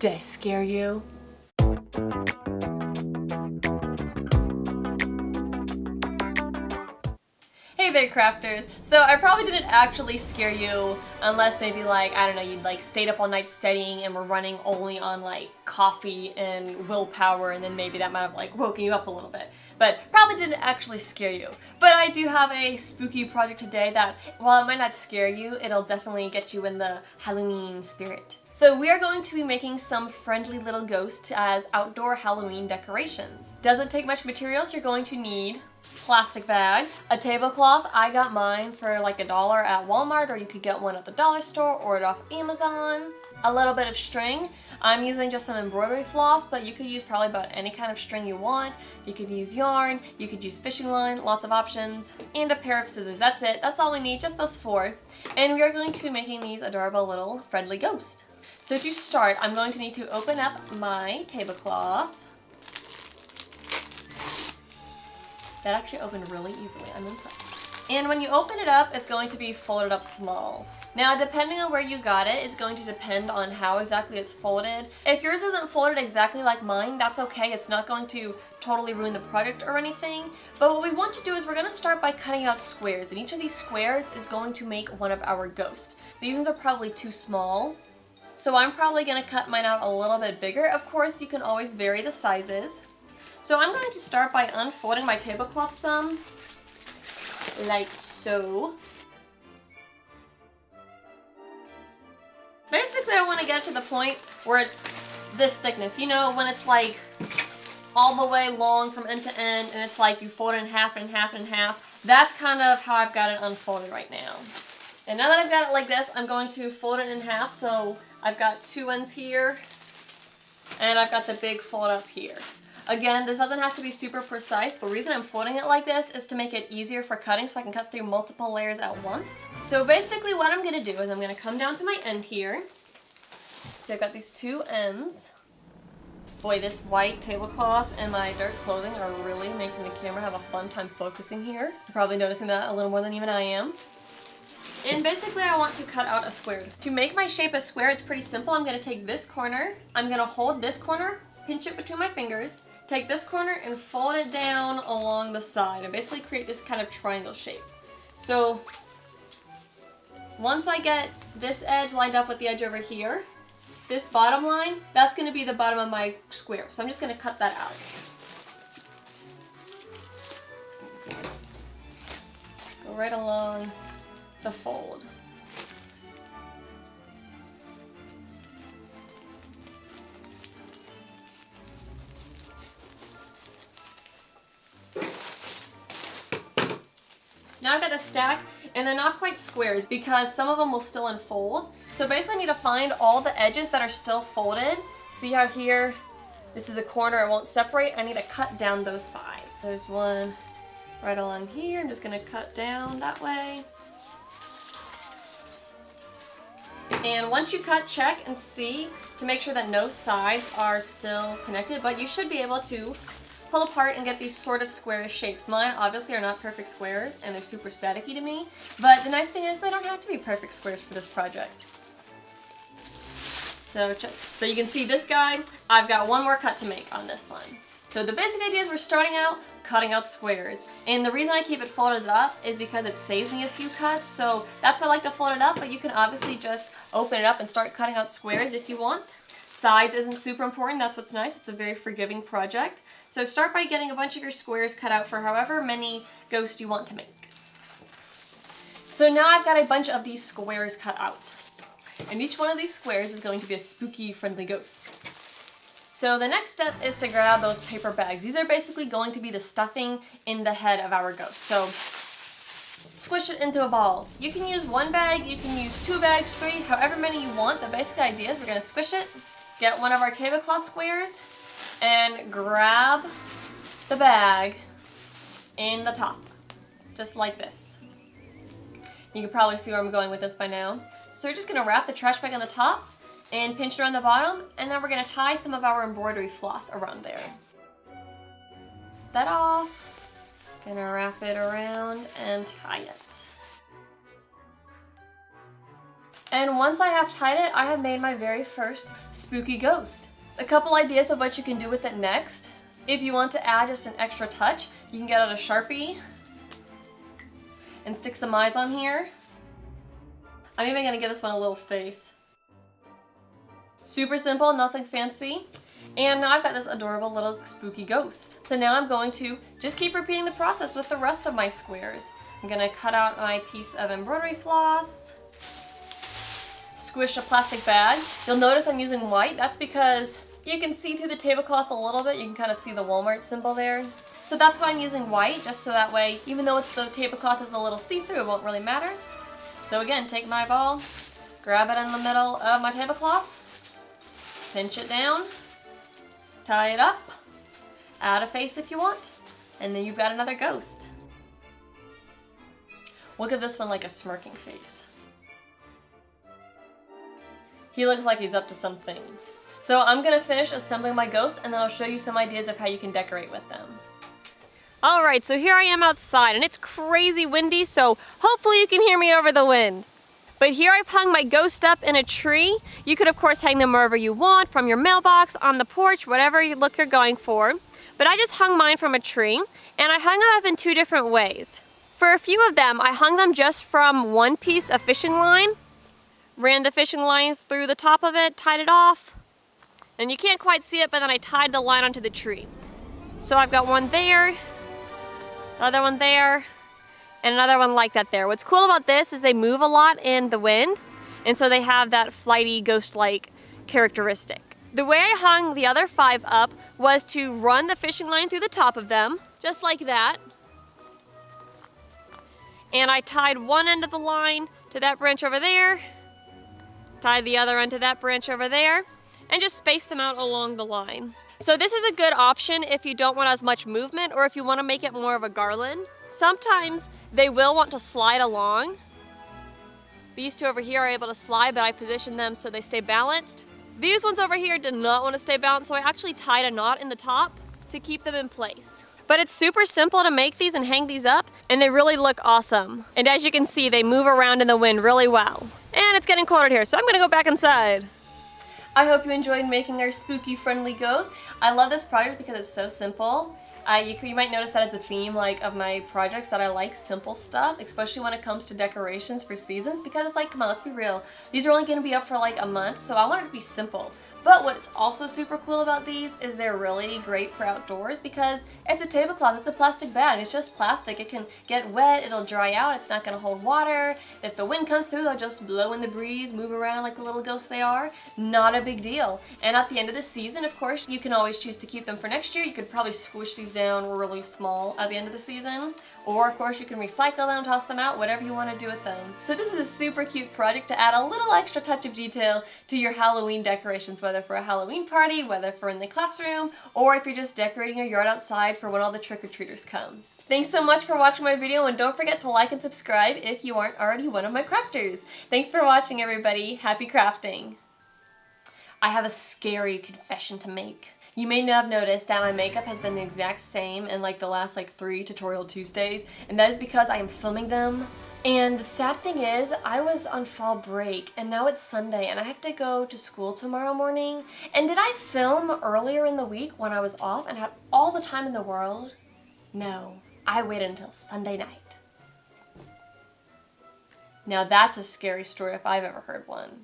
Did I scare you? Hey there, crafters! So I probably didn't actually scare you unless maybe like, I don't know, you'd like stayed up all night studying and were running only on like coffee and willpower, and then maybe that might have like woken you up a little bit. But probably didn't actually scare you. But I do have a spooky project today that, while it might not scare you, it'll definitely get you in the Halloween spirit. So we are going to be making some friendly little ghosts as outdoor Halloween decorations. Doesn't take much materials. You're going to need plastic bags, a tablecloth. I got mine for like $1 at Walmart, or you could get one at the dollar store or it off Amazon. A little bit of string. I'm using just some embroidery floss, but you could use probably about any kind of string you want. You could use yarn, you could use fishing line, lots of options, and a pair of scissors. That's it. That's all we need, just those four. And we are going to be making these adorable little friendly ghosts. So to start, I'm going to need to open up my tablecloth. That actually opened really easily. I'm impressed. And when you open it up, it's going to be folded up small. Now, depending on where you got it, it's going to depend on how exactly it's folded. If yours isn't folded exactly like mine, that's okay. It's not going to totally ruin the project or anything. But what we want to do is we're going to start by cutting out squares, and each of these squares is going to make one of our ghosts. These ones are probably too small, so I'm probably going to cut mine out a little bit bigger. Of course, you can always vary the sizes. So I'm going to start by unfolding my tablecloth some, like so. Basically, I want to get to the point where it's this thickness. You know, when it's like all the way long from end to end, and it's like you fold it in half and half and half. That's kind of how I've got it unfolded right now. And now that I've got it like this, I'm going to fold it in half. So I've got two ends here, and I've got the big fold up here. Again, this doesn't have to be super precise. The reason I'm folding it like this is to make it easier for cutting, so I can cut through multiple layers at once. So basically what I'm going to do is I'm going to come down to my end here. So I've got these two ends. Boy, this white tablecloth and my dark clothing are really making the camera have a fun time focusing here. You're probably noticing that a little more than even I am. And basically I want to cut out a square. To make my shape a square, it's pretty simple. I'm going to take this corner, I'm going to hold this corner, pinch it between my fingers, take this corner and fold it down along the side and basically create this kind of triangle shape. So once I get this edge lined up with the edge over here, this bottom line, that's going to be the bottom of my square. So I'm just going to cut that out. Go right along the fold. Now I've got the stack, and they're not quite squares because some of them will still unfold. So basically I need to find all the edges that are still folded. See how here, this is a corner, it won't separate. I need to cut down those sides. So there's one right along here. I'm just going to cut down that way. And once you cut, check and see to make sure that no sides are still connected, but you should be able to pull apart and get these sort of squarish shapes. Mine obviously are not perfect squares and they're super staticky to me, but the nice thing is they don't have to be perfect squares for this project. So you can see this guy, I've got one more cut to make on this one. So the basic idea is we're starting out cutting out squares. And the reason I keep it folded up is because it saves me a few cuts, so that's why I like to fold it up, but you can obviously just open it up and start cutting out squares if you want. Size isn't super important, that's what's nice. It's a very forgiving project. So start by getting a bunch of your squares cut out for however many ghosts you want to make. So now I've got a bunch of these squares cut out. And each one of these squares is going to be a spooky, friendly ghost. So the next step is to grab those paper bags. These are basically going to be the stuffing in the head of our ghost. So squish it into a ball. You can use one bag, you can use 2 bags, 3, however many you want. The basic idea is we're going to squish it, get one of our tablecloth squares, and grab the bag in the top, just like this. You can probably see where I'm going with this by now. So we're just going to wrap the trash bag on the top and pinch it around the bottom, and then we're going to tie some of our embroidery floss around there. That off. Gonna wrap it around and tie it. And once I have tied it, I have made my very first spooky ghost. A couple ideas of what you can do with it next. If you want to add just an extra touch, you can get out a Sharpie and stick some eyes on here. I'm even gonna give this one a little face. Super simple, nothing fancy. And now I've got this adorable little spooky ghost. So now I'm going to just keep repeating the process with the rest of my squares. I'm gonna cut out my piece of embroidery floss, squish a plastic bag. You'll notice I'm using white. That's because you can see through the tablecloth a little bit. You can kind of see the Walmart symbol there. So that's why I'm using white, just so that way, even though the tablecloth is a little see-through, it won't really matter. So again, take my ball, grab it in the middle of my tablecloth, pinch it down, tie it up, add a face if you want, and then you've got another ghost. We'll give this one like a smirking face. He looks like he's up to something. So I'm gonna finish assembling my ghost and then I'll show you some ideas of how you can decorate with them. Alright, so here I am outside and it's crazy windy, so hopefully you can hear me over the wind. But here I've hung my ghost up in a tree. You could of course hang them wherever you want, from your mailbox, on the porch, whatever look you're going for. But I just hung mine from a tree and I hung them up in two different ways. For a few of them, I hung them just from one piece of fishing line, ran the fishing line through the top of it, tied it off, and you can't quite see it, but then I tied the line onto the tree. So I've got one there, another one there, and another one like that there. What's cool about this is they move a lot in the wind, and so they have that flighty, ghost-like characteristic. The way I hung the other 5 up was to run the fishing line through the top of them, just like that. And I tied one end of the line to that branch over there, tied the other end to that branch over there, and just spaced them out along the line. So this is a good option if you don't want as much movement or if you want to make it more of a garland. Sometimes they will want to slide along. These two over here are able to slide, but I positioned them so they stay balanced. These ones over here did not want to stay balanced, so I actually tied a knot in the top to keep them in place. But it's super simple to make these and hang these up, and they really look awesome. And as you can see, they move around in the wind really well. And it's getting colder here, so I'm gonna go back inside. I hope you enjoyed making our spooky friendly ghost. I love this project because it's so simple. You might notice that it's a theme of my projects, that I like simple stuff, especially when it comes to decorations for seasons, because it's like, come on, let's be real. These are only going to be up for like a month, so I want it to be simple. But what's also super cool about these is they're really great for outdoors because it's a tablecloth, it's a plastic bag, it's just plastic. It can get wet, it'll dry out, it's not going to hold water. If the wind comes through, they'll just blow in the breeze, move around like the little ghosts they are. Not a big deal. And at the end of the season, of course, you can always choose to keep them for next year. You could probably squish these down really small at the end of the season. Or of course you can recycle them, toss them out, whatever you want to do with them. So this is a super cute project to add a little extra touch of detail to your Halloween decorations, whether for a Halloween party, whether for in the classroom, or if you're just decorating your yard outside for when all the trick-or-treaters come. Thanks so much for watching my video, and don't forget to like and subscribe if you aren't already one of my crafters. Thanks for watching, everybody. Happy crafting. I have a scary confession to make. You may have noticed that my makeup has been the exact same in the last 3 Tutorial Tuesdays, and that is because I am filming them. And the sad thing is, I was on fall break, and now it's Sunday, and I have to go to school tomorrow morning. And did I film earlier in the week when I was off and had all the time in the world? No, I waited until Sunday night. Now that's a scary story if I've ever heard one.